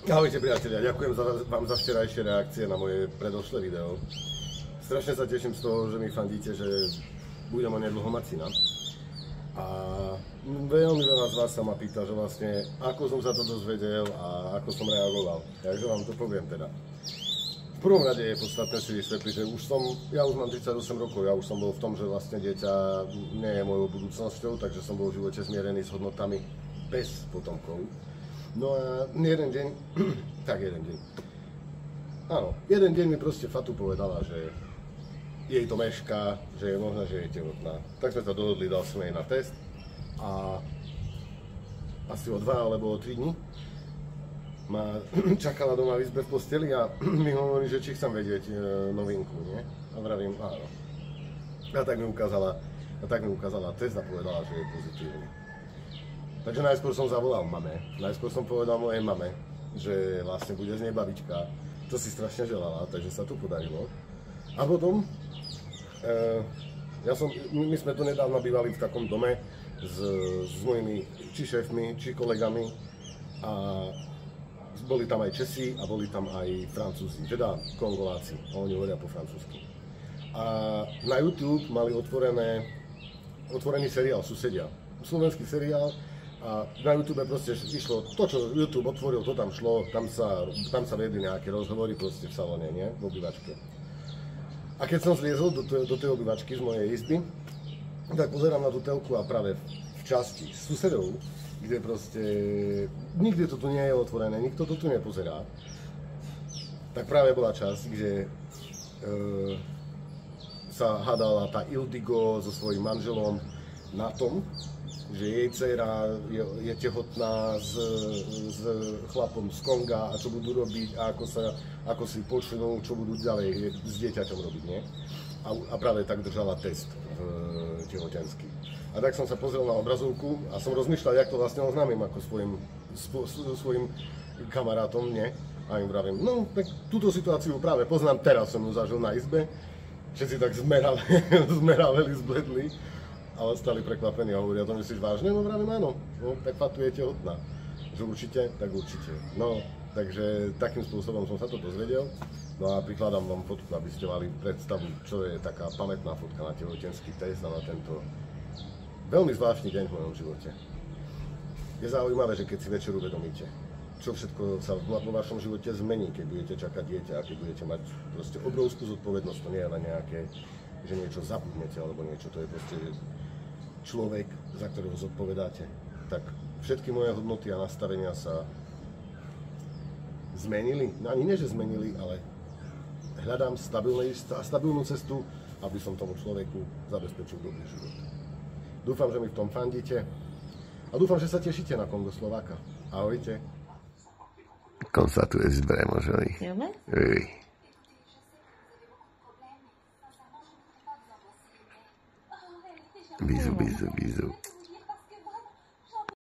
Ahojte priatelia, ďakujem vám za včerajšie reakcie na moje predošlé video. Strašne sa teším z toho, že mi fandíte, že budem onedlho mať syna. A veľmi veľa z vás sa ma pýta, že vlastne ako som sa to dozvedel a ako som reagoval. Takže vám to poviem teda. V prvom rade je podstatné si vysvetliť, že ja už mám 38 rokov, ja už som bol v tom, že vlastne dieťa nie je mojou budúcnosťou, takže som bol v živote zmierený s hodnotami bez potomkov. No a jeden deň, áno, jeden deň mi proste Fatu povedala, že jej to mešká, že je možné, že je tehotná. Tak sme sa dohodli, dal som jej na test a asi o 2 alebo o 3 dní ma čakala doma v izbe v posteli a mi hovorí, že či chcem vedieť novinku, nie? A vravím, áno. A tak mi ukázala test a povedala, že je pozitívny. Takže najskôr som zavolal mame, najskôr som povedal mojej mame, že vlastne bude z nej babička, čo si strašne želala, takže sa to podarilo. A potom, my sme tu nedávno bývali v takom dome s mojimi či šéfmi, či kolegami a boli tam aj Česi a boli tam aj Francúzi, teda Kongoláci, a oni hovoria po francúzsky. A na YouTube mali otvorený seriál Susedia, slovenský seriál. A na YouTube proste išlo to, čo YouTube otvoril, to tam šlo, tam sa viedli nejaké rozhovory proste v salóne, nie? V obývačke. A keď som zliezol do tej obývačky z mojej izby, tak pozerám na tú telku a práve v časti susedov, kde proste nikdy to tu nie je otvorené, nikto to tu nepozerá, tak práve bola časť, kde sa hádala tá Ildigo so svojím manželom na tom, že jej dcera je tehotná s chlapom z Konga a čo budú robiť a ako si počnú, čo budú ďalej s dieťaťom robiť, nie? A práve tak držala test tehotenský. A tak som sa pozrel na obrazovku a som rozmýšľal, jak to vlastne oznámim ako svojim kamarátom, nie? A im vravím, no tak túto situáciu práve poznám, teraz som ju zažil na izbe, všetci tak zmeráveli, zbledli. A ostali prekvapení a hovoria, to myslíš vážne? No vravím áno, no, tak Fatu je tehotná. Že určite? Tak určite. No, takže takým spôsobom som sa to dozvedel. No a prikladám vám fotku, aby ste mali predstavu, čo je taká pamätná fotka na tehotenský test a na tento veľmi zvláštny deň v mojom živote. Je zaujímavé, že keď si večer uvedomíte, čo všetko sa vo vašom živote zmení, keď budete čakať dieťa a keď budete mať proste obrovskú zodpovednosť, to nie je len nejaké, že niečo zabudnete alebo niečo, to je proste človek, za ktorého zodpovedáte, tak všetky moje hodnoty a nastavenia sa zmenili. No ani nie, že zmenili, ale hľadám stabilnú cestu, aby som tomu človeku zabezpečil dobrý život. Dúfam, že mi v tom fandíte a dúfam, že sa tešíte na Kongo Slováka. Ahojte. Konstatuješ Bremožovi. Bisous, bisous, bisous.